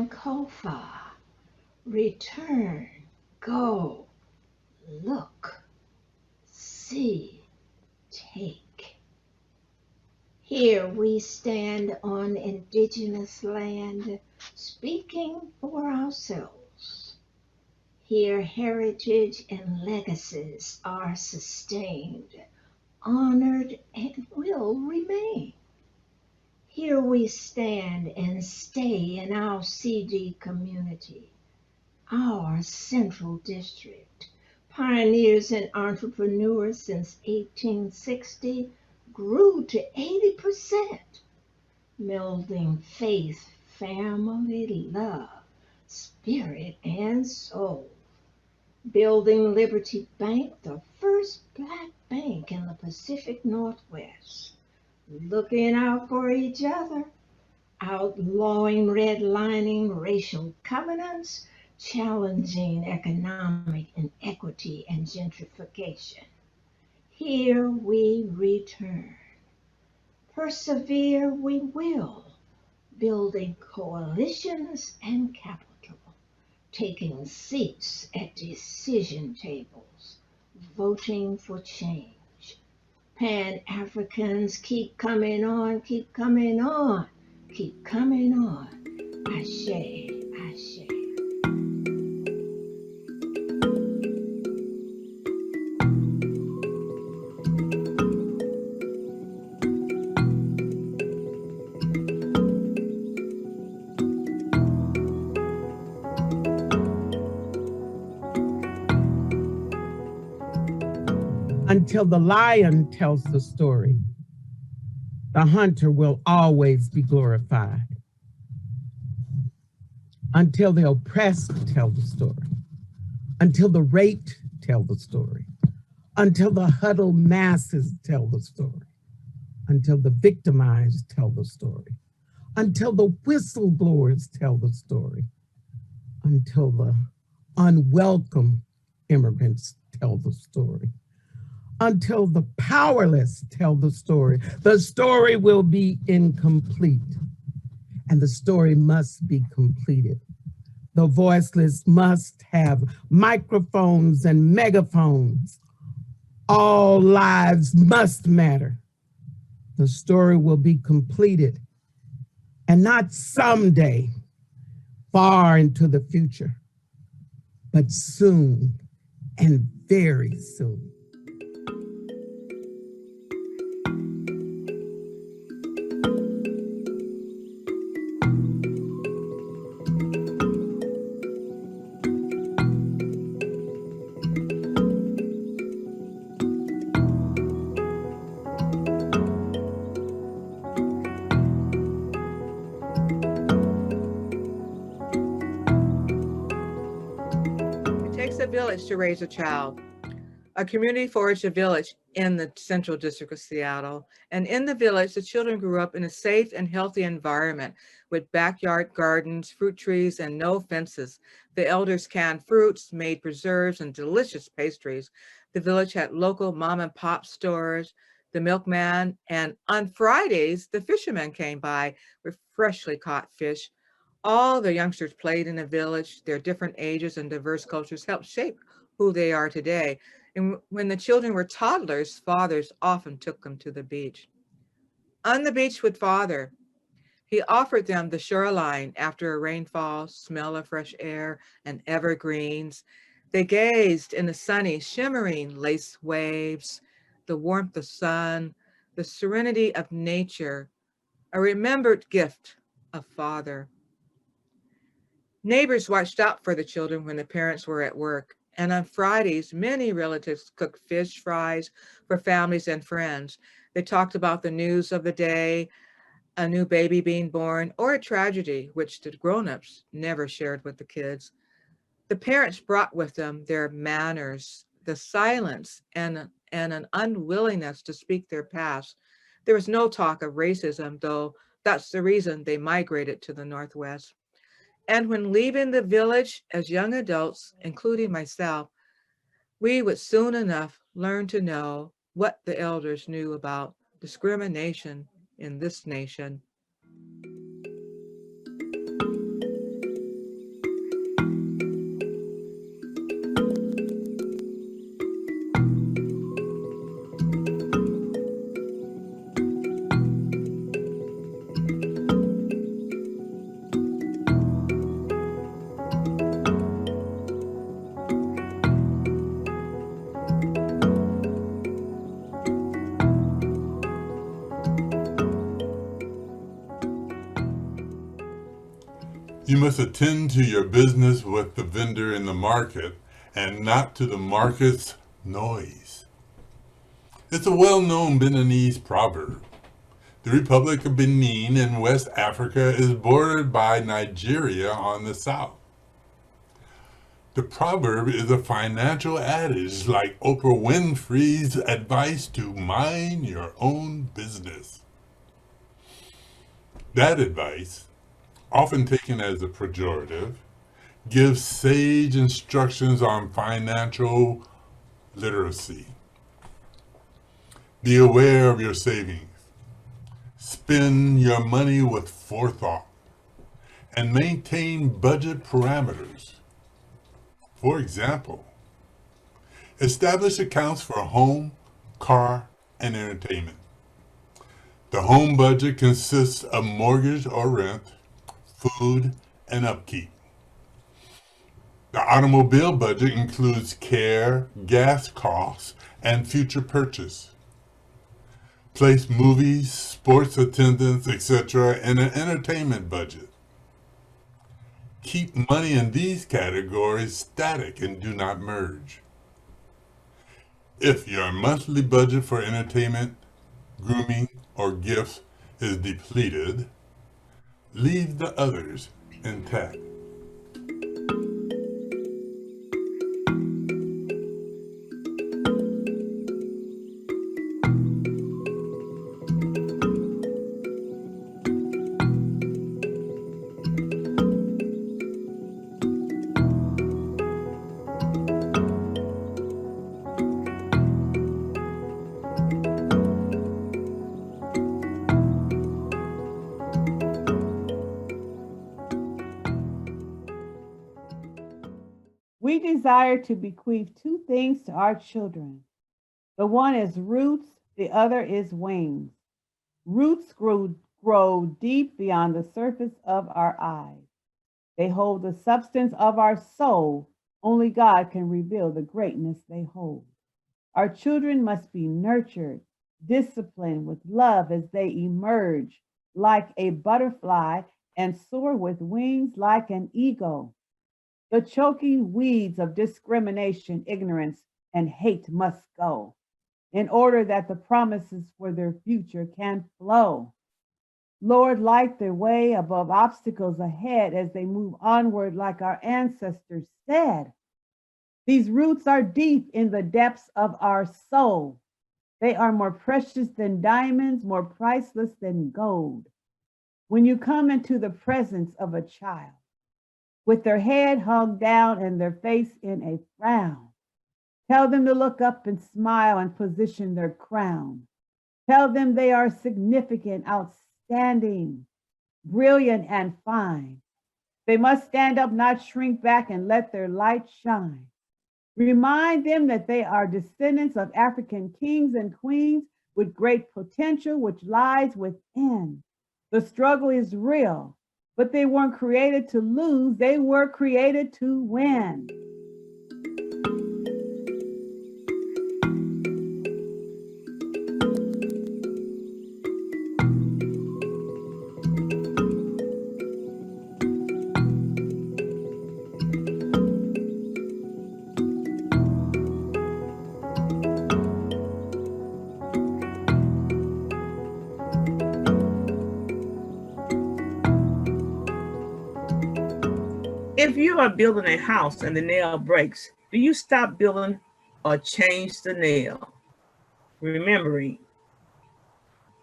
Sankofa. Return, go, look, see, take. Here we stand on indigenous land, speaking for ourselves. Here heritage and legacies are sustained, honored, and will remain. Here we stand and stay in our CD community, our central district. Pioneers and entrepreneurs since 1860 grew to 80%, melding faith, family, love, spirit, and soul. Building Liberty Bank, the first black bank in the Pacific Northwest. Looking out for each other, outlawing redlining, racial covenants, challenging economic inequity and gentrification. Here we return. Persevere we will, building coalitions and capital, taking seats at decision tables, voting for change. Pan-Africans keep coming on, keep coming on, keep coming on. Ashe, ashe. Until the lion tells the story, the hunter will always be glorified. Until the oppressed tell the story, until the raped tell the story, until the huddled masses tell the story, until the victimized tell the story, until the whistleblowers tell the story, until the unwelcome immigrants tell the story, until the powerless tell the story will be incomplete, and the story must be completed. The voiceless must have microphones and megaphones. All lives must matter. The story will be completed, and not someday, far into the future, but soon, and very soon. Village to raise a child. A community forged a village in the Central District of Seattle. And in the village, the children grew up in a safe and healthy environment with backyard gardens, fruit trees, and no fences. The elders canned fruits, made preserves, and delicious pastries. The village had local mom and pop stores, the milkman, and on Fridays, the fishermen came by with freshly caught fish. All the youngsters played in the village. Their different ages and diverse cultures helped shape who they are today. And when the children were toddlers, fathers often took them to the beach. On the beach with father, he offered them the shoreline after a rainfall, smell of fresh air, and evergreens. They gazed in the sunny, shimmering lace waves, the warmth of sun, the serenity of nature, a remembered gift of father. Neighbors watched out for the children when the parents were at work, and on Fridays, many relatives cooked fish fries for families and friends. They talked about the news of the day, a new baby being born, or a tragedy, which the grown-ups never shared with the kids. The parents brought with them their manners, the silence, and an unwillingness to speak their past. There was no talk of racism, though that's the reason they migrated to the Northwest. And when leaving the village as young adults, including myself, we would soon enough learn to know what the elders knew about discrimination in this nation. You must attend to your business with the vendor in the market and not to the market's noise. It's a well-known Beninese proverb. The Republic of Benin in West Africa is bordered by Nigeria on the south. The proverb is a financial adage like Oprah Winfrey's advice to mind your own business. That advice, often taken as a pejorative, gives sage instructions on financial literacy. Be aware of your savings. Spend your money with forethought and maintain budget parameters. For example, establish accounts for home, car, and entertainment. The home budget consists of mortgage or rent, food, and upkeep. The automobile budget includes care, gas costs, and future purchase. Place movies, sports attendance, etc. in an entertainment budget. Keep money in these categories static and do not merge. If your monthly budget for entertainment, grooming, or gifts is depleted, leave the others intact. We desire to bequeath two things to our children. The one is roots, the other is wings. Roots grow deep beyond the surface of our eyes. They hold the substance of our soul. Only God can reveal the greatness they hold. Our children must be nurtured, disciplined with love as they emerge like a butterfly and soar with wings like an eagle. The choking weeds of discrimination, ignorance, and hate must go in order that the promises for their future can flow. Lord, light their way above obstacles ahead as they move onward like our ancestors said. These roots are deep in the depths of our soul. They are more precious than diamonds, more priceless than gold. When you come into the presence of a child, with their head hung down and their face in a frown, tell them to look up and smile and position their crown. Tell them they are significant, outstanding, brilliant, and fine. They must stand up, not shrink back, and let their light shine. Remind them that they are descendants of African kings and queens with great potential which lies within. The struggle is real, but they weren't created to lose, they were created to win. If you are building a house and the nail breaks, do you stop building or change the nail? Remembering,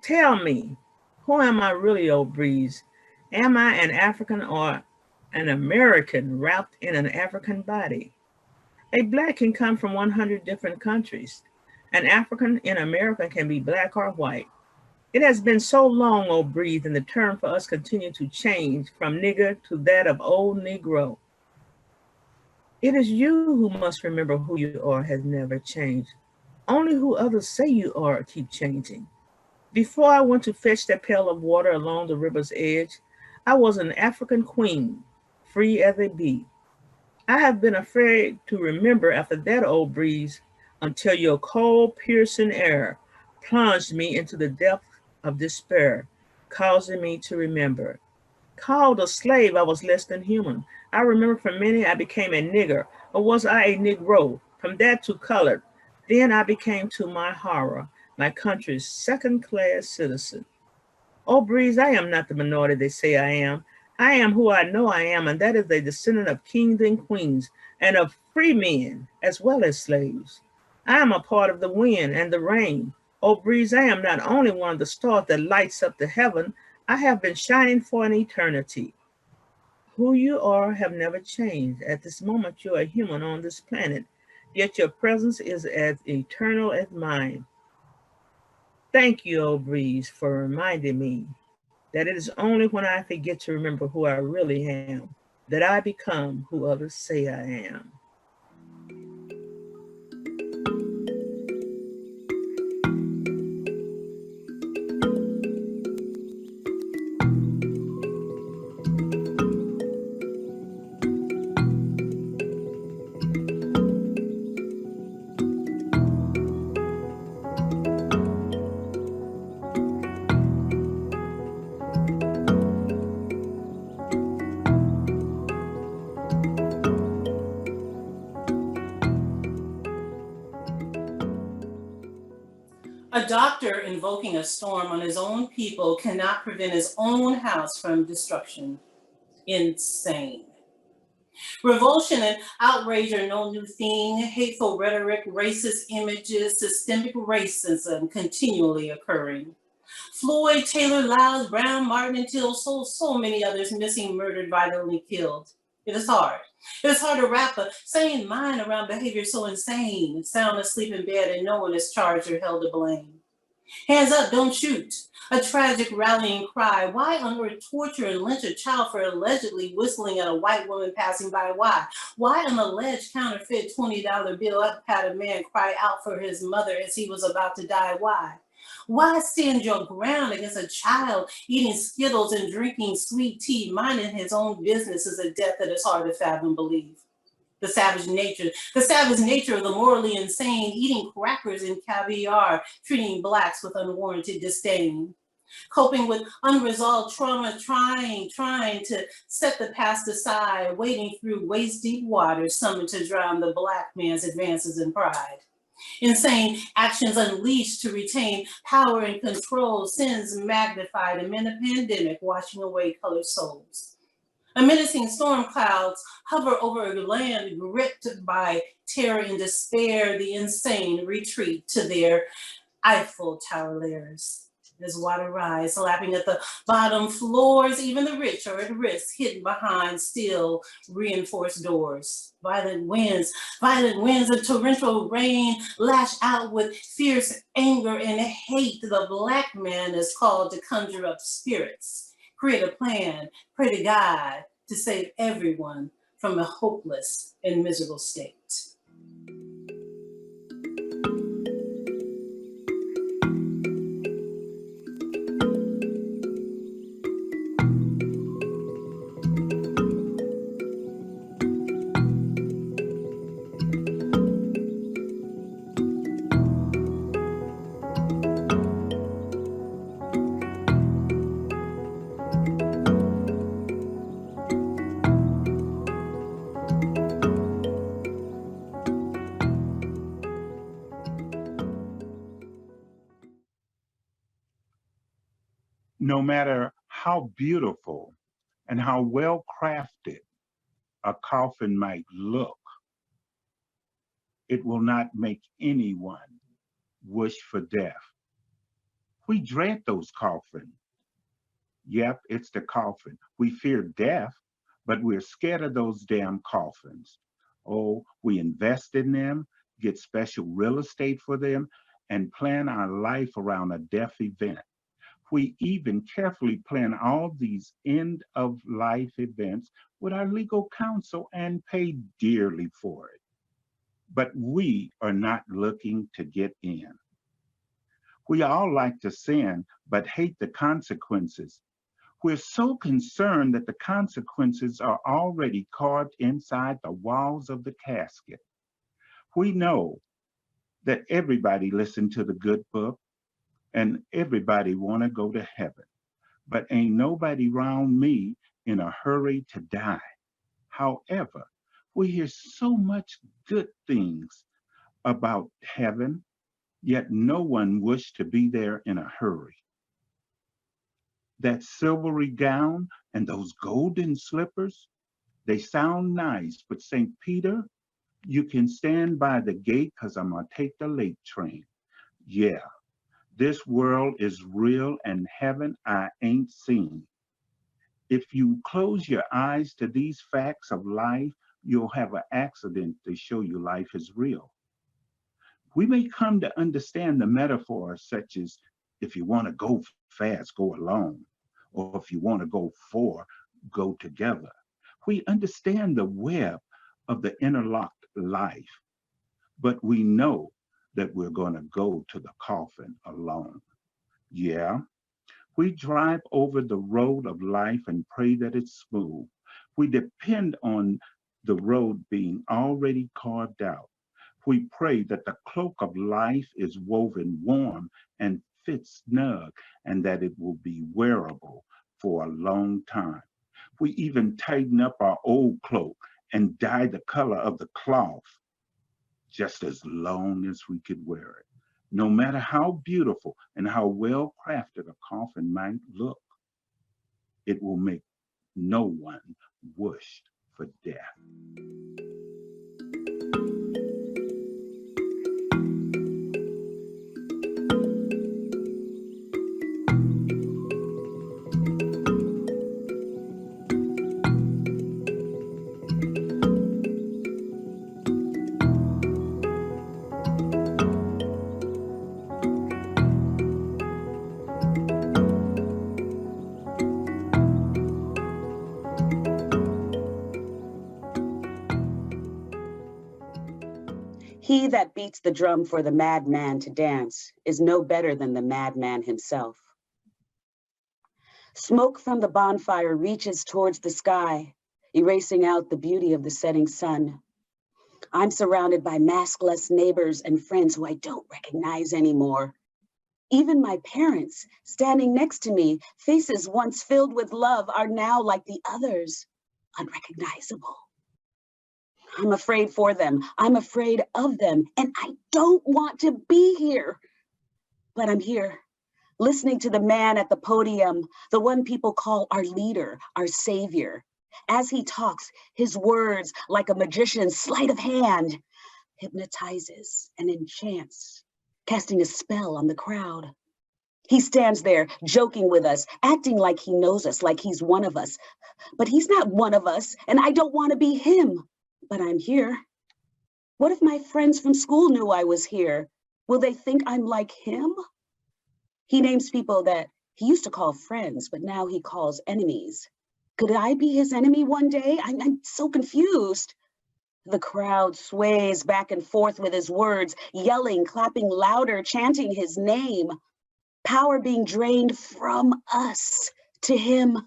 tell me, who am I really, old breeze? Am I an African or an American wrapped in an African body? A Black can come from 100 different countries. An African in America can be Black or white. It has been so long, old breeze, and the term for us continue to change from nigger to that of old Negro. It is you who must remember who you are has never changed. Only who others say you are keep changing. Before I went to fetch that pail of water along the river's edge, I was an African queen, free as a bee. I have been afraid to remember after that, old breeze, until your cold, piercing air plunged me into the depth of despair, causing me to remember. Called a slave, I was less than human. I remember from many I became a nigger, or was I a Negro? From that to colored. Then I became, to my horror, my country's second-class citizen. Oh, Breeze, I am not the minority they say I am. I am who I know I am, and that is a descendant of kings and queens, and of free men as well as slaves. I am a part of the wind and the rain. Oh, Breeze, I am not only one of the stars that lights up the heaven, I have been shining for an eternity. Who you are have never changed. At this moment, you are a human on this planet, yet your presence is as eternal as mine. Thank you, O Breeze, for reminding me that it is only when I forget to remember who I really am that I become who others say I am. A doctor invoking a storm on his own people cannot prevent his own house from destruction. Insane. Revulsion and outrage are no new thing. Hateful rhetoric, racist images, systemic racism continually occurring. Floyd, Taylor, Lyles, Brown, Martin, and Till, so many others missing, murdered, violently killed. It is hard. It is hard to wrap a sane mind around behavior so insane, sound asleep in bed and no one is charged or held to blame. Hands up, don't shoot. A tragic rallying cry. Why on earth torture and lynch a child for allegedly whistling at a white woman passing by? Why? Why an alleged counterfeit $20 bill had a man cry out for his mother as he was about to die? Why? Why stand your ground against a child eating Skittles and drinking sweet tea, minding his own business is a death that is hard to fathom believe? The savage nature of the morally insane, eating crackers and caviar, treating Blacks with unwarranted disdain. Coping with unresolved trauma, trying to set the past aside, wading through waist-deep waters, summoned to drown the Black man's advances in pride. Insane actions unleashed to retain power and control, sins magnified amid a pandemic, washing away colored souls. A menacing storm clouds hover over a land gripped by terror and despair. The insane retreat to their Eiffel Tower lairs. As water rise, lapping at the bottom floors, even the rich are at risk, hidden behind steel reinforced doors. Violent winds of torrential rain lash out with fierce anger and hate. The Black man is called to conjure up spirits, create a plan, pray to God to save everyone from a hopeless and miserable state. No matter how beautiful and how well crafted a coffin might look, it will not make anyone wish for death. We dread those coffins. Yep, it's the coffin. We fear death, but we're scared of those damn coffins. Oh, we invest in them, get special real estate for them, and plan our life around a death event. We even carefully plan all these end of life events with our legal counsel and pay dearly for it. But we are not looking to get in. We all like to sin, but hate the consequences. We're so concerned that the consequences are already carved inside the walls of the casket. We know that everybody listened to the good book and everybody want to go to heaven. but ain't nobody round me in a hurry to die. However, we hear so much good things about heaven, yet no one wished to be there in a hurry. That silvery gown and those golden slippers, they sound nice, but St. Peter, you can stand by the gate because I'm gonna take the late train. Yeah, this world is real and heaven I ain't seen. If you close your eyes to these facts of life, you'll have an accident to show you life is real. We may come to understand the metaphors such as, if you want to go fast, go alone, or if you want to go four, go together. We understand the web of the interlocked life, but we know that we're going to go to the coffin alone. Yeah, we drive over the road of life and pray that it's smooth. We depend on the road being already carved out. We pray that the cloak of life is woven warm and fits snug, and that it will be wearable for a long time. We even tighten up our old cloak and dye the color of the cloth, just as long as we could wear it. No matter how beautiful and how well crafted a coffin might look, it will make no one wish for death. He that beats the drum for the madman to dance is no better than the madman himself. Smoke from the bonfire reaches towards the sky, erasing out the beauty of the setting sun. I'm surrounded by maskless neighbors and friends who I don't recognize anymore. Even my parents, standing next to me, faces once filled with love, are now like the others, unrecognizable. I'm afraid for them. I'm afraid of them. And I don't want to be here. But I'm here, listening to the man at the podium, the one people call our leader, our savior. As he talks, his words, like a magician's sleight of hand, hypnotizes and enchants, casting a spell on the crowd. He stands there, joking with us, acting like he knows us, like he's one of us. But he's not one of us, and I don't want to be him. But I'm here. What if my friends from school knew I was here? Will they think I'm like him? He names people that he used to call friends, but now he calls enemies. Could I be his enemy one day? I'm so confused. The crowd sways back and forth with his words, yelling, clapping louder, chanting his name. Power being drained from us to him.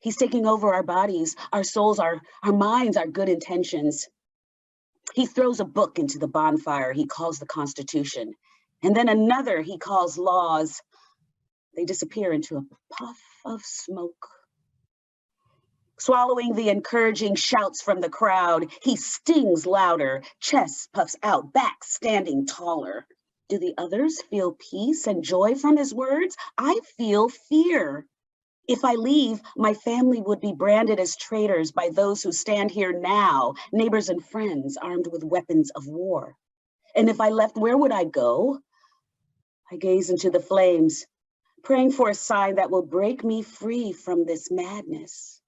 He's taking over our bodies, our souls, our minds, our good intentions. He throws a book into the bonfire he calls the Constitution, and then another he calls laws. They disappear into a puff of smoke. Swallowing the encouraging shouts from the crowd, he stings louder, chest puffs out, back standing taller. Do the others feel peace and joy from his words? I feel fear. If I leave, my family would be branded as traitors by those who stand here now, neighbors and friends armed with weapons of war. And if I left, where would I go? I gaze into the flames, praying for a sign that will break me free from this madness.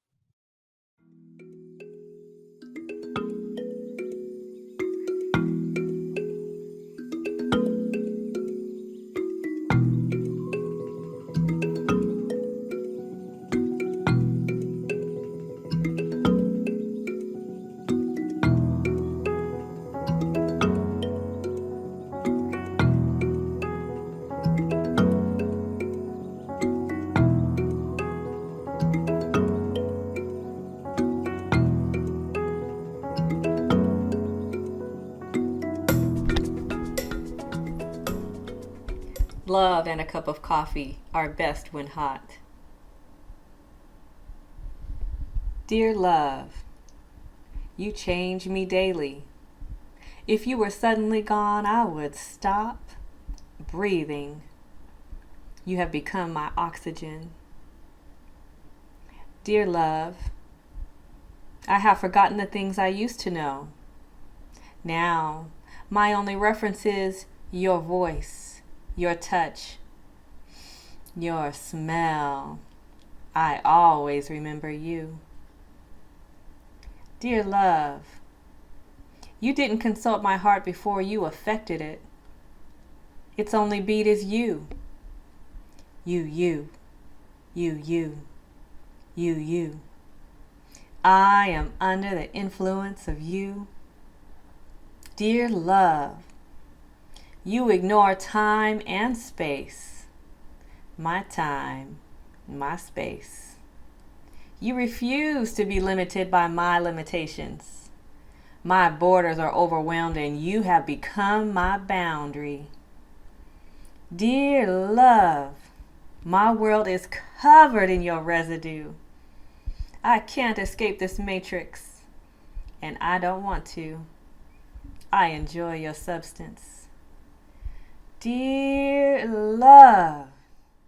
Love and a cup of coffee are best when hot. Dear love, you change me daily. If you were suddenly gone, I would stop breathing. You have become my oxygen. Dear love, I have forgotten the things I used to know. Now, my only reference is your voice, your touch, your smell. I always remember you. Dear love, you didn't consult my heart before you affected it. Its only beat is you. You. I am under the influence of you. Dear love, you ignore time and space. My time, my space. You refuse to be limited by my limitations. My borders are overwhelmed and you have become my boundary. Dear love, my world is covered in your residue. I can't escape this matrix, and I don't want to. I enjoy your substance. Dear love,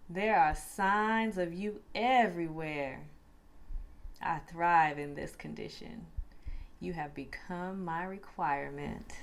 there are signs of you everywhere. I thrive in this condition. You have become my requirement.